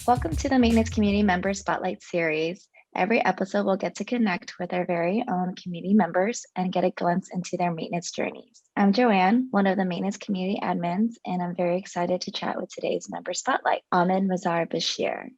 Welcome to the Maintenance Community Member Spotlight Series. Every episode, we'll get to connect with our very own community members and get a glimpse into their maintenance journeys. I'm Joanne, one of the Maintenance Community admins, and I'm very excited to chat with today's Member Spotlight, Ahmed Mazhar Bashir.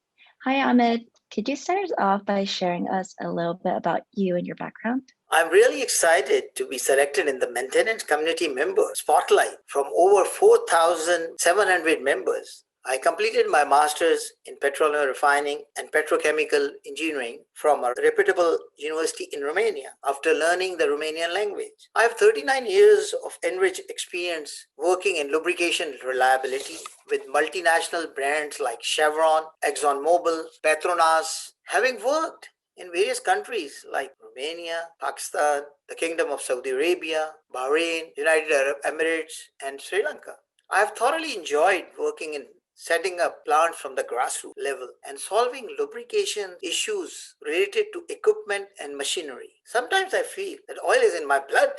Hi, Ahmed. Could you start us off by sharing us a little bit about you and your background? I'm really excited to be selected in the Maintenance Community Member Spotlight from over 4,700 members. I completed my master's in petroleum refining and petrochemical engineering from a reputable university in Romania after learning the Romanian language. I have 39 years of enriched experience working in lubrication reliability with multinational brands like Chevron, ExxonMobil, Petronas, having worked in various countries like Romania, Pakistan, the Kingdom of Saudi Arabia, Bahrain, United Arab Emirates, and Sri Lanka. I have thoroughly enjoyed working in setting up plants from the grassroots level and solving lubrication issues related to equipment and machinery. Sometimes I feel that oil is in my blood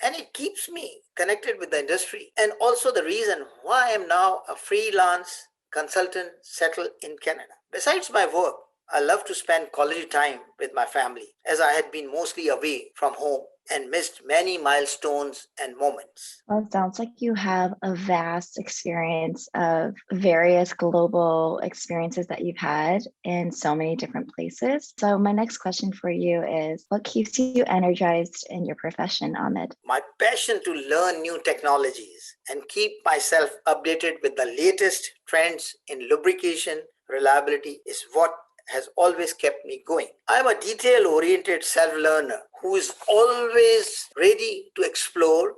and it keeps me connected with the industry, and also the reason why I am now a freelance consultant settled in Canada. Besides my work, I love to spend quality time with my family as I had been mostly away from home and missed many milestones and moments. Well, it sounds like you have a vast experience of various global experiences that you've had in so many different places. So, my next question for you is what keeps you energized in your profession, Ahmed? My passion to learn new technologies and keep myself updated with the latest trends in lubrication reliability is what has always kept me going. I am a detail-oriented self-learner who is always ready to explore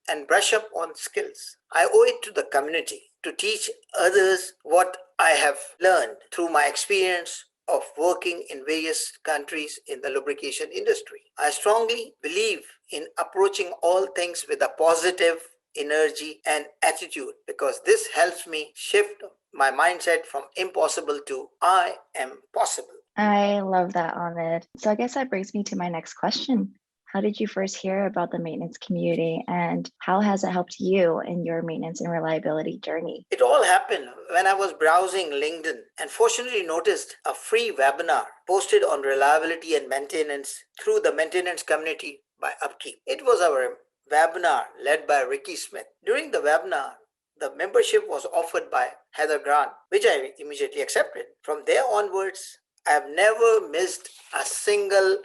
and brush up on skills. I owe it to the community to teach others what I have learned through my experience of working in various countries in the lubrication industry. I strongly believe in approaching all things with a positive energy and attitude because this helps me shift my mindset from impossible to I am possible. I love that, Ahmed. So, I guess that brings me to my next question. How did you first hear about the maintenance community and how has it helped you in your maintenance and reliability journey? It all happened when I was browsing LinkedIn and fortunately noticed a free webinar posted on reliability and maintenance through the maintenance community by Upkeep. It was our webinar led by Ricky Smith. During the webinar, the membership was offered by Heather Grant, which I immediately accepted. From there onwards, I have never missed a single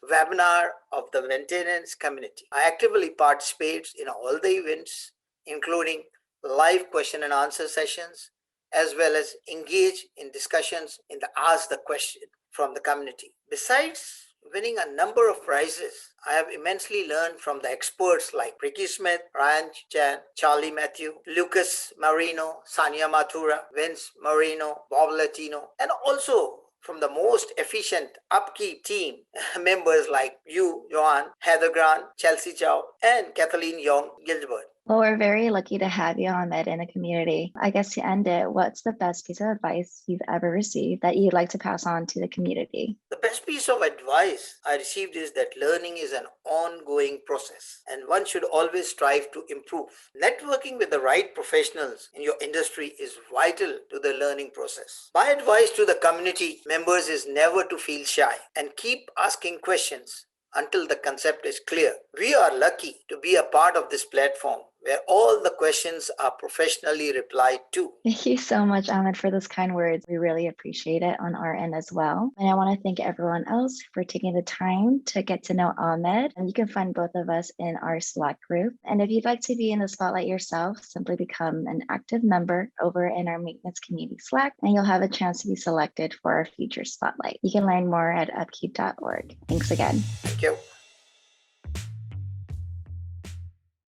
webinar of the maintenance community. I actively participate in all the events, including live question and answer sessions, as well as engage in discussions in the Ask the Question from the community. Besides winning a number of prizes, I have immensely learned from the experts like Ricky Smith, Ryan Chan, Charlie Matthew, Lucas Marino, Sania Mathura, Vince Marino, Bob Latino, and also from the most efficient Upkeep team members like you, Johan, Heather Grant, Chelsea Chow, and Kathleen Young Gilbert. Well, we're very lucky to have you, Ahmed, in the community. I guess to end it, what's the best piece of advice you've ever received that you'd like to pass on to the community? The best piece of advice I received is that learning is an ongoing process and one should always strive to improve. Networking with the right professionals in your industry is vital to the learning process. My advice to the community members is never to feel shy and keep asking questions until the concept is clear. We are lucky to be a part of this platform where all the questions are professionally replied to. Thank you so much, Ahmed, for those kind words. We really appreciate it on our end as well. And I want to thank everyone else for taking the time to get to know Ahmed. And you can find both of us in our Slack group. And if you'd like to be in the spotlight yourself, simply become an active member over in our maintenance community Slack, and you'll have a chance to be selected for our future spotlight. You can learn more at upkeep.org. Thanks again. Thank you.